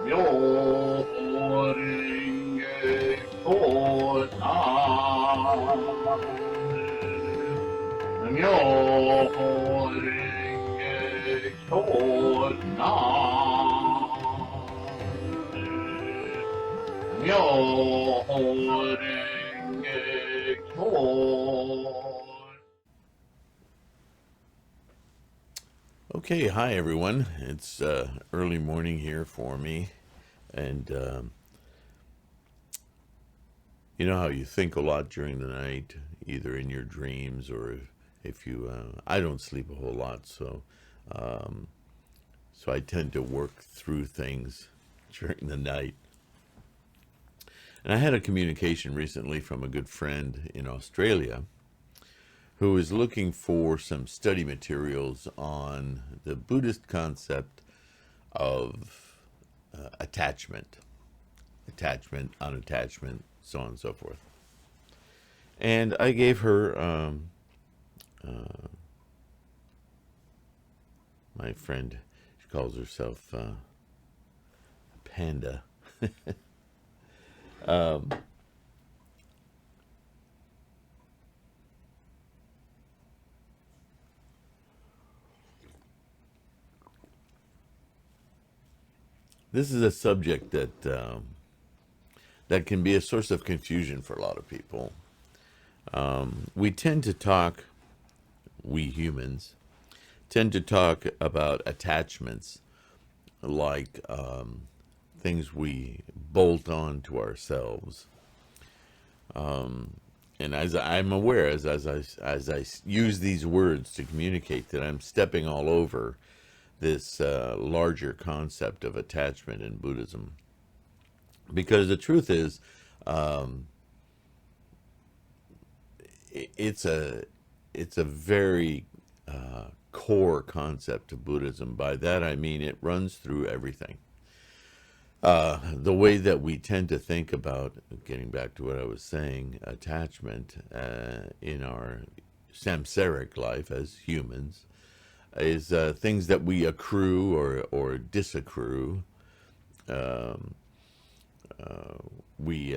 Myo renge kyo nam. Myo renge kyo nam. Myo renge kyo. Okay, hi everyone. It's early morning here for me, and you know how you think a lot during the night, either in your dreams or if you. I don't sleep a whole lot, um, so I tend to work through things during the night. And I had a communication recently from a good friend in Australia who is looking for some study materials on the Buddhist concept of attachment, unattachment, so on and so forth. And I gave her my friend. She calls herself Panda. um, this is a subject that can be a source of confusion for a lot of people. We tend to talk, we humans, tend to talk about attachments like things we bolt on to ourselves. And as I'm aware, as I use these words to communicate, that I'm stepping all over this larger concept of attachment in Buddhism. Because the truth is, um, it's a very core concept of Buddhism. By that I mean it runs through everything. The way that we tend to think about, getting back to what I was saying, attachment in our samsaric life as humans, is things that we accrue or disaccrue. Um, we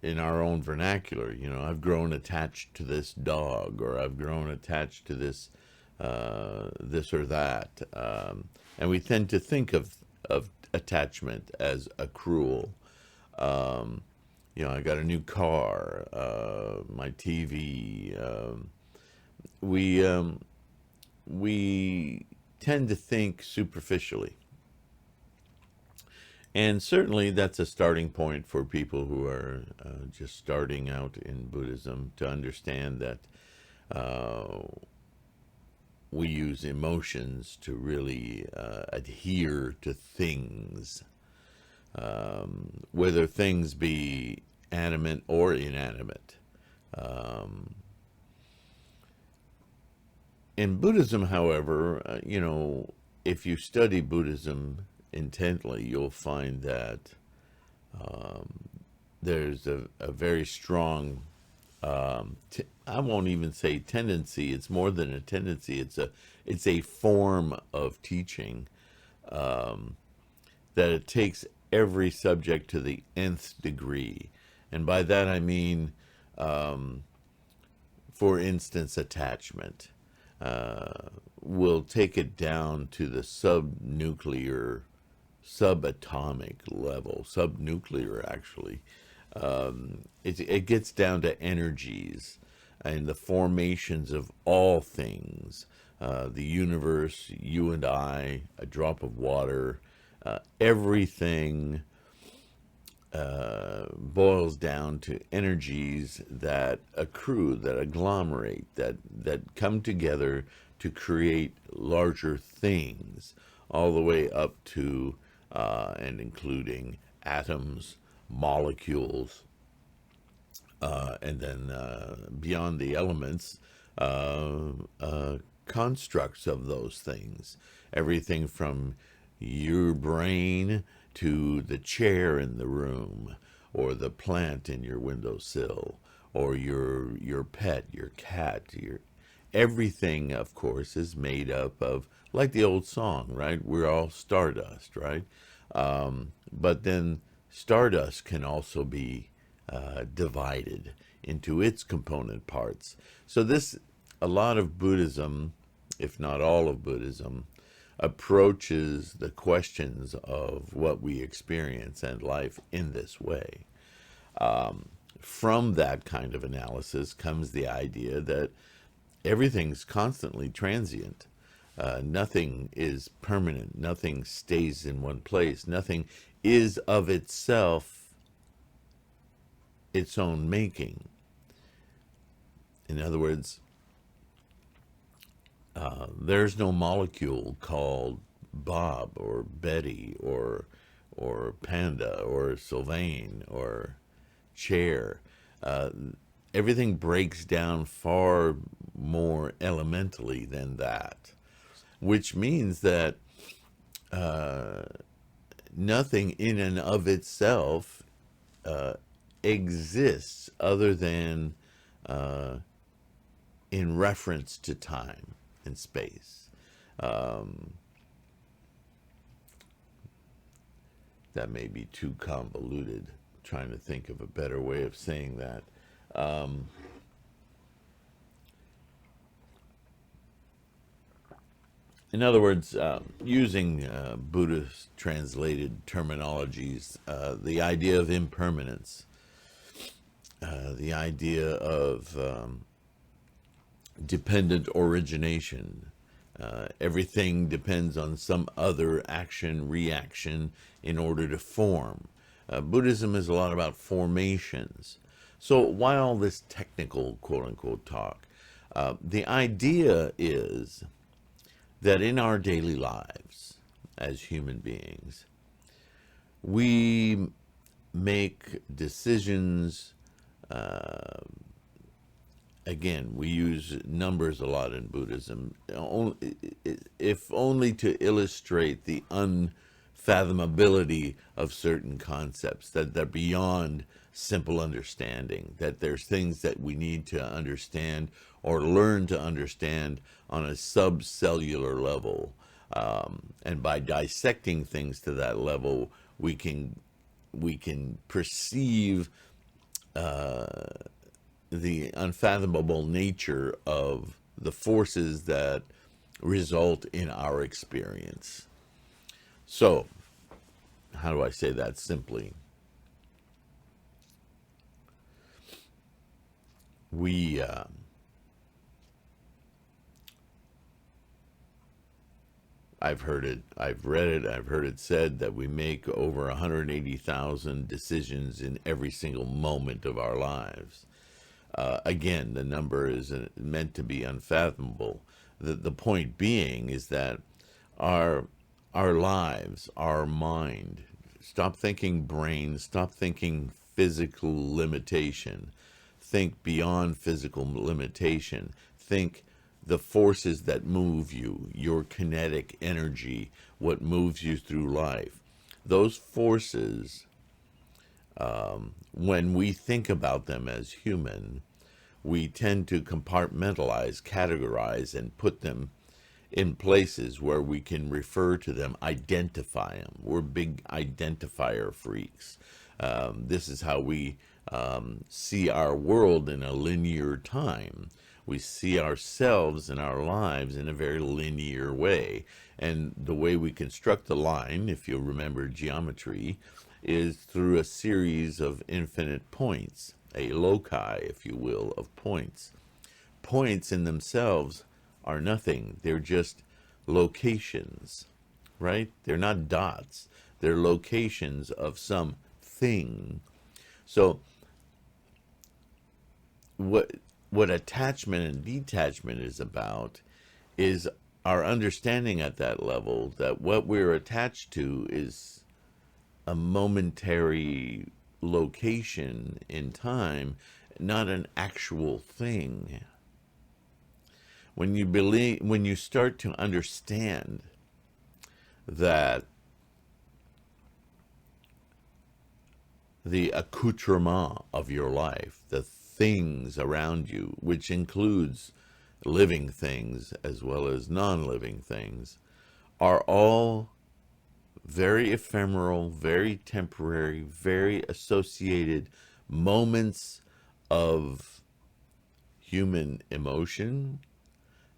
in our own vernacular, I've grown attached to this dog, or I've grown attached to this or that, and we tend to think of attachment as accrual. um, I got a new car, my TV. We tend to think superficially. And certainly that's a starting point for people who are just starting out in Buddhism, to understand that uh, we use emotions to really adhere to things, whether things be animate or inanimate. Um, in Buddhism, however, if you study Buddhism intently, you'll find that um, there's a very strong, I won't even say tendency. It's more than a tendency. It's a form of teaching, um, that it takes every subject to the nth degree. And by that I mean, um, for instance, attachment. Will take it down to the subnuclear, subatomic level, subnuclear actually. It gets down to energies and the formations of all things. The universe, you and I, a drop of water, everything boils down to energies that accrue, that agglomerate, that come together to create larger things, all the way up to and including atoms, molecules, and then beyond the elements, uh, constructs of those things. Everything from your brain to the chair in the room, or the plant in your windowsill, or your pet, your cat, your everything, of course, is made up of, like the old song, right? We're all stardust, right? But then stardust can also be divided into its component parts. So a lot of Buddhism, if not all of Buddhism, approaches the questions of what we experience and life in this way. From that kind of analysis comes the idea that everything's constantly transient. Nothing is permanent. Nothing stays in one place. Nothing is of itself its own making. In other words, there's no molecule called Bob or Betty or Panda or Sylvain or chair. Everything breaks down far more elementally than that, which means that nothing in and of itself exists other than in reference to time and space. That may be too convoluted. Trying to think of a better way of saying that. In other words, using Buddhist translated terminologies, the idea of impermanence, the idea of dependent origination. Everything depends on some other action, reaction in order to form. Buddhism is a lot about formations. So why all this technical quote-unquote talk? The idea is that in our daily lives as human beings, we make decisions. Again, we use numbers a lot in Buddhism, if only to illustrate the unfathomability of certain concepts, that they're beyond simple understanding, that there's things that we need to understand or learn to understand on a subcellular level. And by dissecting things to that level, we can perceive the unfathomable nature of the forces that result in our experience. So, how do I say that simply? I've heard it, I've read it, I've heard it said that we make over 180,000 decisions in every single moment of our lives. Again, the number is meant to be unfathomable. The point being is that our lives, our mind, stop thinking brain, stop thinking physical limitation, think beyond physical limitation, think the forces that move you, your kinetic energy, what moves you through life. Those forces, when we think about them as human, we tend to compartmentalize, categorize, and put them in places where we can refer to them, identify them. We're big identifier freaks. This is how we see our world in a linear time. We see ourselves and our lives in a very linear way. And the way we construct the line, if you remember geometry, is through a series of infinite points, a loci, if you will, of points. Points in themselves are nothing. They're just locations, right? They're not dots. They're locations of some thing. So what attachment and detachment is about is our understanding at that level that what we're attached to is a momentary location in time, not an actual thing. When you start to understand that the accoutrement of your life, the things around you, which includes living things as well as non-living things, are all very ephemeral, very temporary, very associated moments of human emotion,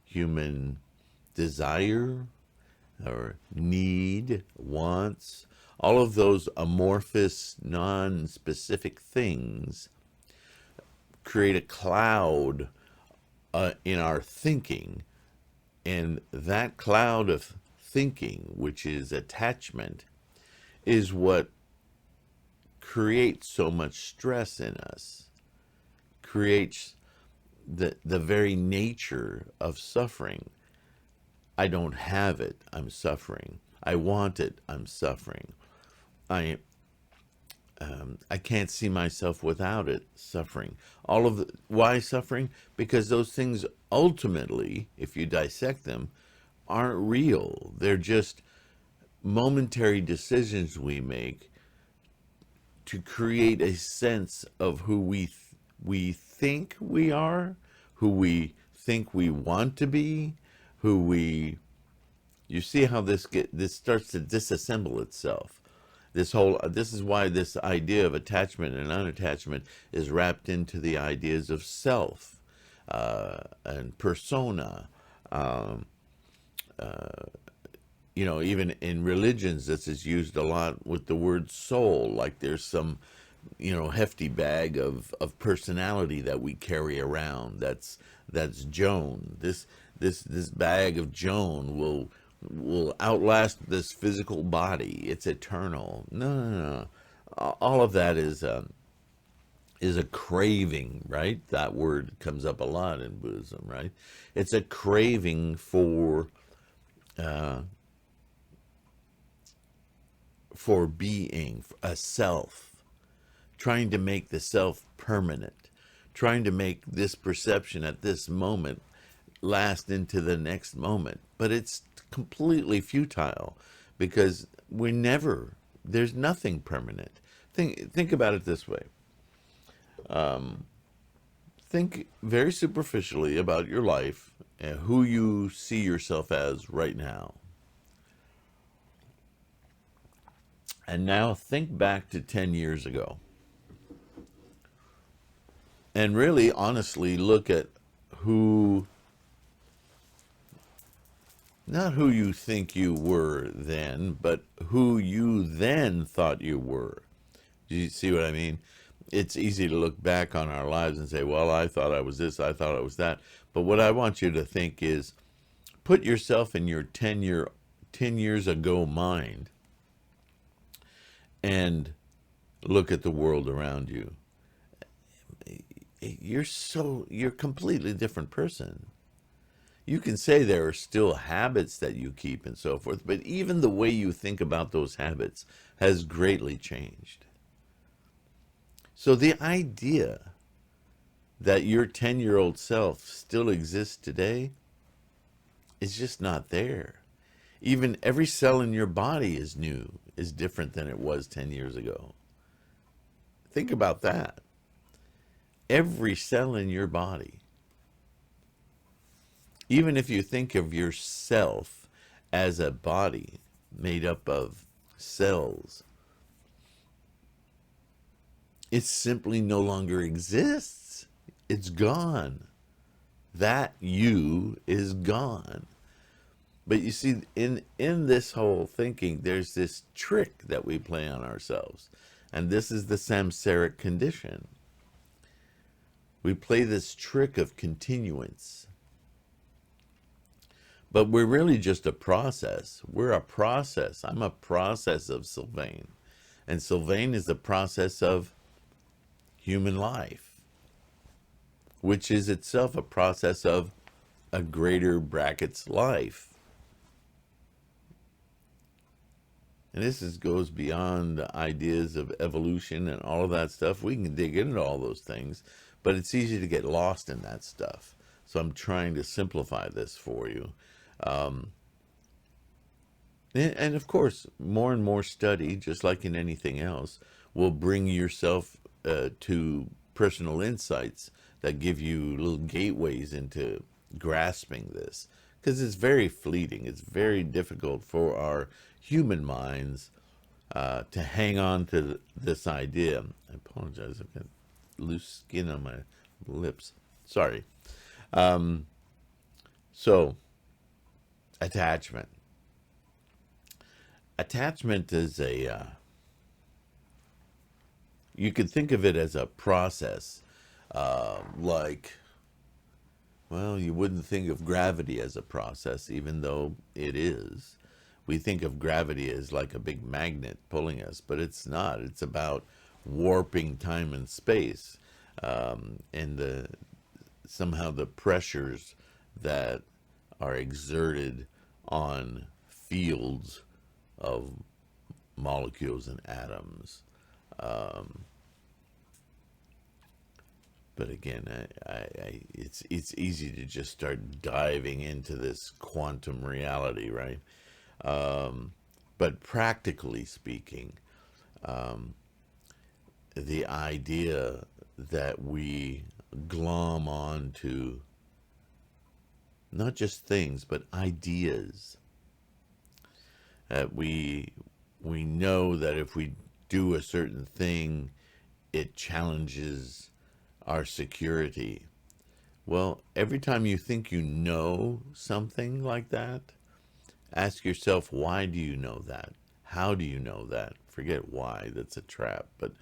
human desire, or need, wants, all of those amorphous, non-specific things create a cloud in our thinking. And that cloud of thinking, which is attachment, is what creates so much stress in us, creates the very nature of suffering. I don't have it, I'm suffering. I want it, I'm suffering. I can't see myself without it, suffering. All of the why suffering? Because those things ultimately, if you dissect them, aren't real. They're just momentary decisions we make to create a sense of who we think we are, who we think we want to be, who we. You see how this starts to disassemble itself. This is why this idea of attachment and unattachment is wrapped into the ideas of self and persona. Even in religions, this is used a lot with the word soul, like there's some, hefty bag of personality that we carry around. That's Joan. This bag of Joan will outlast this physical body. It's eternal. No. All of that is a craving, right? That word comes up a lot in Buddhism, right? It's a craving for being a self, trying to make the self permanent, trying to make this perception at this moment last into the next moment. But it's completely futile because there's nothing permanent. Think about it this way. Think very superficially about your life and who you see yourself as right now. And now think back to 10 years ago. And really, honestly, look at not who you think you were then, but who you then thought you were. Do you see what I mean? It's easy to look back on our lives and say, well, I thought I was this, I thought I was that. But what I want you to think is, put yourself in your 10 years ago mind and look at the world around you. You're a completely different person. You can say there are still habits that you keep and so forth, but even the way you think about those habits has greatly changed. So the idea that your 10-year-old self still exists today is just not there. Even every cell in your body is different than it was 10 years ago. Think about that. Every cell in your body. Even if you think of yourself as a body made up of cells, it simply no longer exists. It's gone. That you is gone. But you see, in this whole thinking, there's this trick that we play on ourselves. And this is the samsaric condition. We play this trick of continuance. But we're really just a process. We're a process. I'm a process of Sylvain. And Sylvain is the process of human life, which is itself a process of a greater brackets life. And this goes beyond the ideas of evolution and all of that stuff. We can dig into all those things, but it's easy to get lost in that stuff. So I'm trying to simplify this for you. And of course, more and more study, just like in anything else, will bring yourself to personal insights that give you little gateways into grasping this. because it's very fleeting. It's very difficult for our human minds to hang on to this idea. I apologize. I've got loose skin on my lips. Sorry. So, attachment. Attachment is you could think of it as a process, like, well, you wouldn't think of gravity as a process, even though it is. We think of gravity as like a big magnet pulling us, but it's not. It's about warping time and space, and somehow the pressures that are exerted on fields of molecules and atoms. But again, it's easy to just start diving into this quantum reality, right? But practically speaking, the idea that we glom onto not just things, but ideas, that we know that if we do a certain thing, it challenges our security. Well, every time you think you know something like that, ask yourself, why do you know that? How do you know that? Forget why, that's a trap. But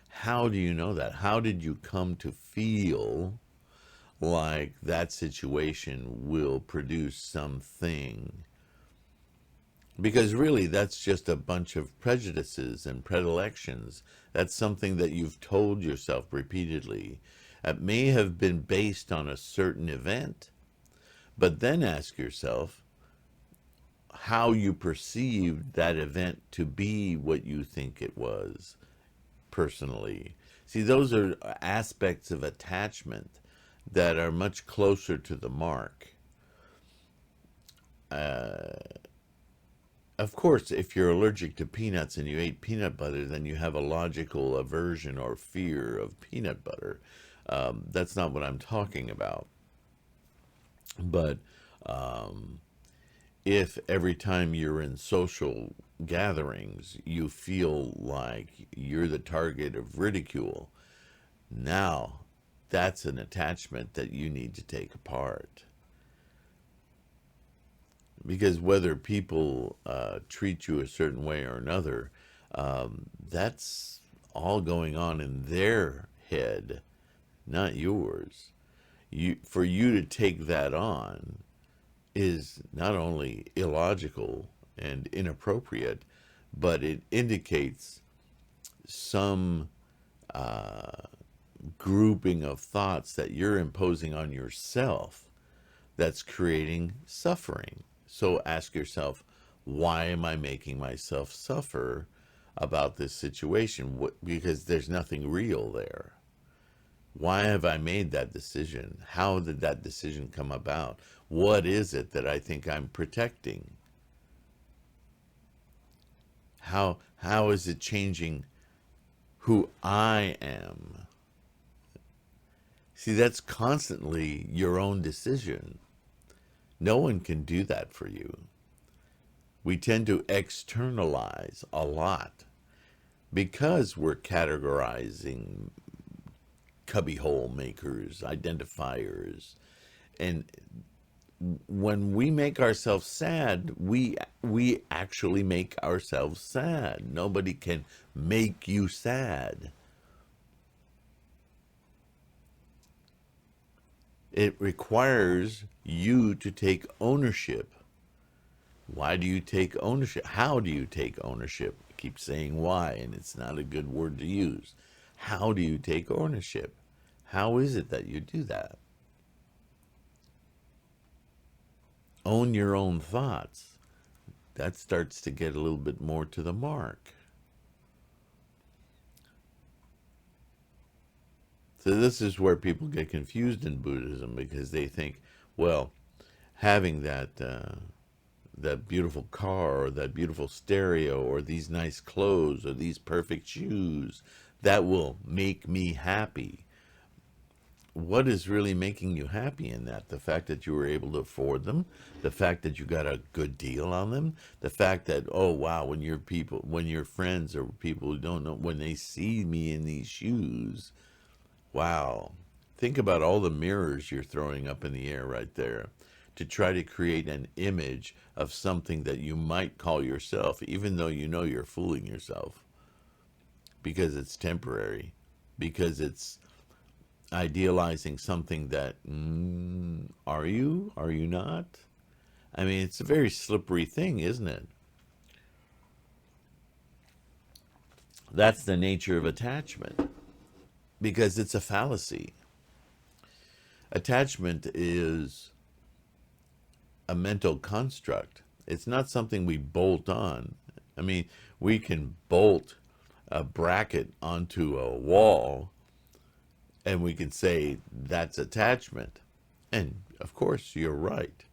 how do you know that? How did you come to feel like that situation will produce something? Because really, that's just a bunch of prejudices and predilections. That's something that you've told yourself repeatedly. It may have been based on a certain event, but then ask yourself how you perceived that event to be what you think it was personally. See, those are aspects of attachment that are much closer to the mark. Of course, if you're allergic to peanuts and you ate peanut butter, then you have a logical aversion or fear of peanut butter. That's not what I'm talking about. But if every time you're in social gatherings, you feel like you're the target of ridicule, now that's an attachment that you need to take apart. Because whether people treat you a certain way or another, that's all going on in their head, not yours. For you to take that on is not only illogical and inappropriate, but it indicates some grouping of thoughts that you're imposing on yourself that's creating suffering. So ask yourself, why am I making myself suffer about this situation? Because there's nothing real there. Why have I made that decision? How did that decision come about? What is it that I think I'm protecting? How is it changing who I am? See, that's constantly your own decision. No one can do that for you. We tend to externalize a lot because we're categorizing cubbyhole makers, identifiers. And when we make ourselves sad, we actually make ourselves sad. Nobody can make you sad. It requires you to take ownership. Why do you take ownership? How do you take ownership? I keep saying why, and it's not a good word to use. How do you take ownership? How is it that you do that? Own your own thoughts. That starts to get a little bit more to the mark. So this is where people get confused in Buddhism, because they think, well, having that beautiful car or that beautiful stereo or these nice clothes or these perfect shoes, that will make me happy. what is really making you happy in that? The fact that you were able to afford them, the fact that you got a good deal on them, the fact that, oh wow, when your friends or people who don't know, when they see me in these shoes, wow. Think about all the mirrors you're throwing up in the air right there to try to create an image of something that you might call yourself, even though you know you're fooling yourself because it's temporary, because it's idealizing something that, are you? Are you not? I mean, it's a very slippery thing, isn't it? That's the nature of attachment because it's a fallacy. Attachment is a mental construct. It's not something we bolt on. I mean, we can bolt a bracket onto a wall and we can say that's attachment. And of course, you're right.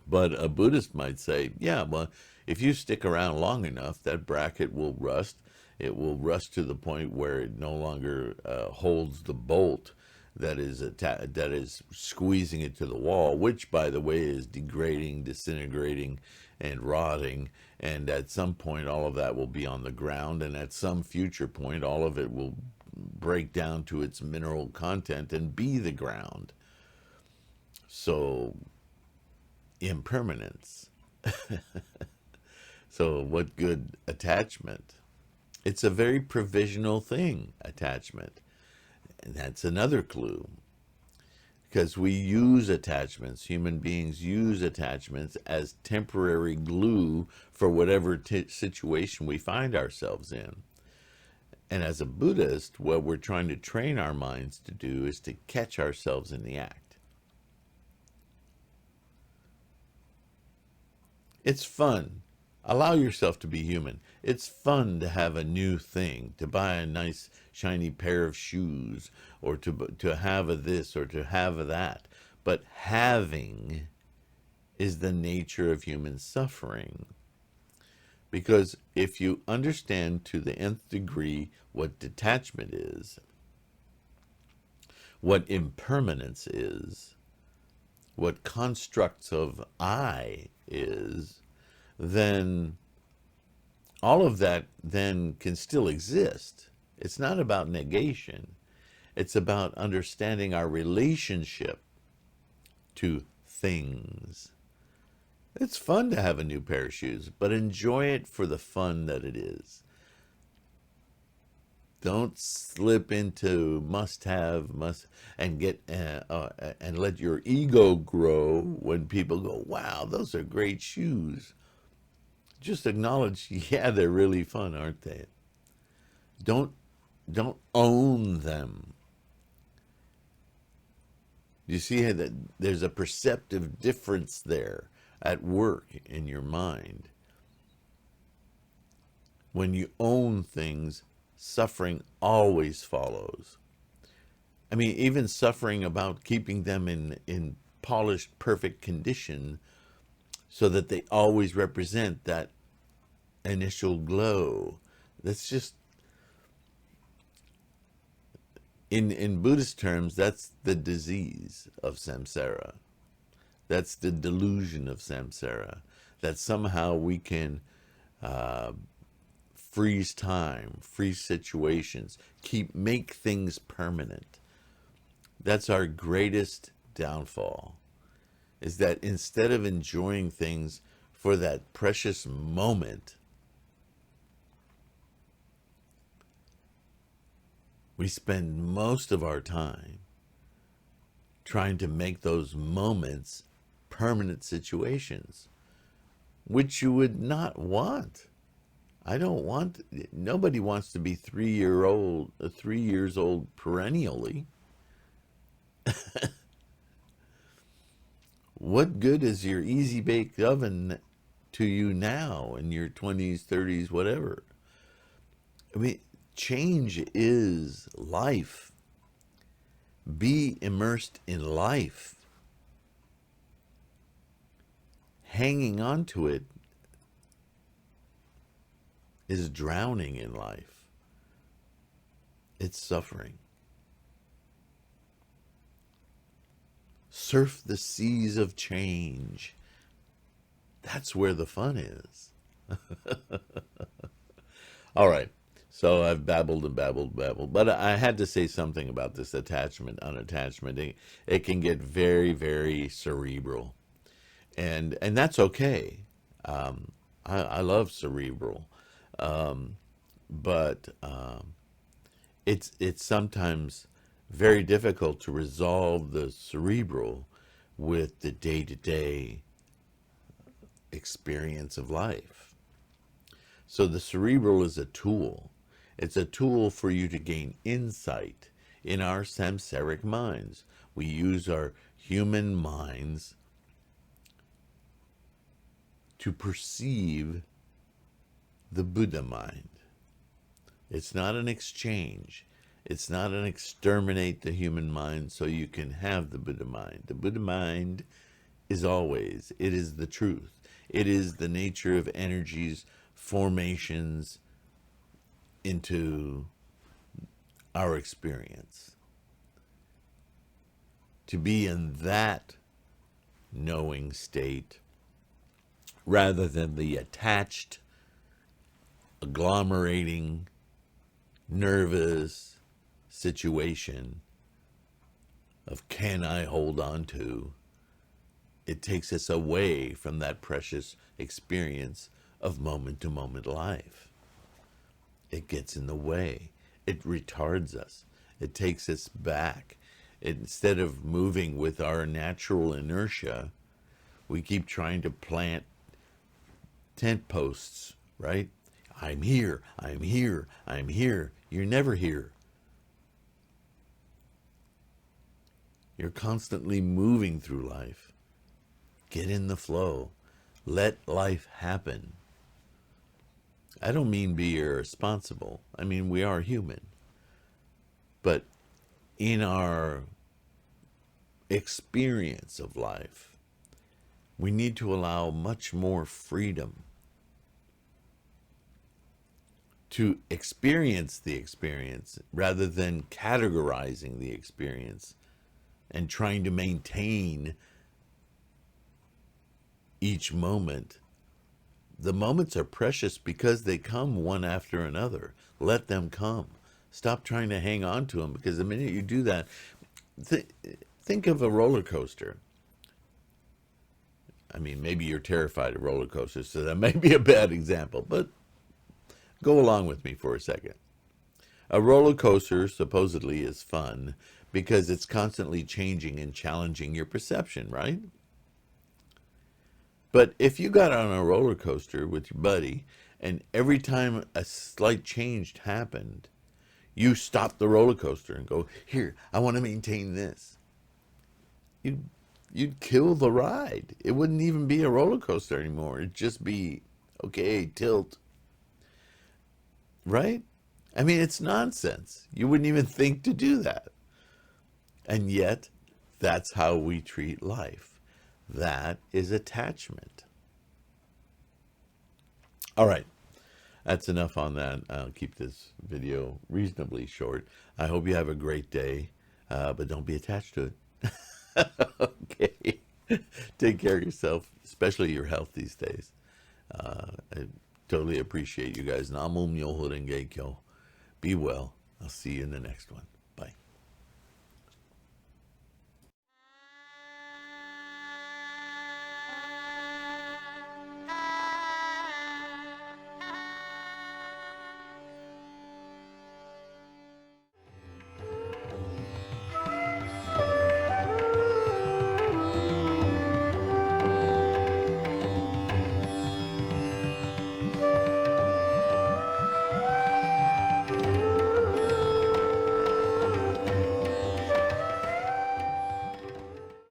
But a Buddhist might say, yeah, well, if you stick around long enough, that bracket will rust. It will rust to the point where it no longer holds the bolt that is squeezing it to the wall, which, by the way, is degrading, disintegrating, and rotting. And at some point, all of that will be on the ground. And at some future point, all of it will break down to its mineral content and be the ground. So, impermanence. So, what good attachment? It's a very provisional thing, attachment. And that's another clue. Because we use attachments, human beings use attachments as temporary glue for whatever situation we find ourselves in. And as a Buddhist, what we're trying to train our minds to do is to catch ourselves in the act. It's fun. Allow yourself to be human. It's fun to have a new thing, to buy a nice shiny pair of shoes, or to have a this or to have a that. But having is the nature of human suffering. Because if you understand to the nth degree what detachment is, what impermanence is, what constructs of I is, then all of that then can still exist. It's not about negation. It's about understanding our relationship to things. It's fun to have a new pair of shoes, but enjoy it for the fun that it is. Don't slip into must and get and let your ego grow when people go, wow, those are great shoes. Just acknowledge, yeah, they're really fun, aren't they? Don't own them. You see how that there's a perceptive difference there at work in your mind. When you own things, suffering always follows. I mean, even suffering about keeping them in polished, perfect condition so that they always represent that initial glow. That's just, in Buddhist terms, that's the disease of samsara. That's the delusion of samsara. That somehow we can freeze time, freeze situations, make things permanent. That's our greatest downfall, is that instead of enjoying things for that precious moment, we spend most of our time trying to make those moments permanent situations, which you would not want. Nobody wants to be 3 years old perennially. What good is your easy baked oven to you now in your 20s, 30s, whatever? I mean, change is life. Be immersed in life. Hanging on to it is drowning in life. It's suffering. surf the seas of change. That's where the fun is. All right. So I've babbled and babbled, babbled, but I had to say something about this attachment, unattachment. It can get very, very cerebral, and that's okay. I love cerebral, but it's sometimes very difficult to resolve the cerebral with the day-to-day experience of life. So the cerebral is a tool. It's a tool for you to gain insight in our samsaric minds. We use our human minds to perceive the Buddha mind. It's not an exchange. It's not an exterminate the human mind so you can have the Buddha mind. The Buddha mind is always, it is the truth. It is the nature of energies, formations into our experience. To be in that knowing state rather than the attached, agglomerating, nervous situation of can I hold on to, it takes us away from that precious experience of moment-to-moment life. It gets in the way. It retards us. It takes us back. Instead of moving with our natural inertia, we keep trying to plant tent posts, right? I'm here, I'm here, I'm here. You're never here. You're constantly moving through life. Get in the flow. Let life happen. I don't mean be irresponsible. I mean, we are human. But in our experience of life, we need to allow much more freedom to experience the experience rather than categorizing the experience and trying to maintain each moment. The moments are precious because they come one after another. Let them come. Stop trying to hang on to them, because the minute you do that, think of a roller coaster. I mean, maybe you're terrified of roller coasters, so that may be a bad example, but go along with me for a second. A roller coaster supposedly is fun because it's constantly changing and challenging your perception, right? But if you got on a roller coaster with your buddy and every time a slight change happened, you stop the roller coaster and go, here, I want to maintain this. You'd kill the ride. It wouldn't even be a roller coaster anymore. It'd just be, okay, tilt. Right? I mean, it's nonsense. You wouldn't even think to do that. And yet, that's how we treat life. That is attachment. All right. That's enough on that. I'll keep this video reasonably short. I hope you have a great day, but don't be attached to it. Okay. Take care of yourself, especially your health these days. I totally appreciate you guys. Namum Myoho Renge Kyo. Be well. I'll see you in the next one.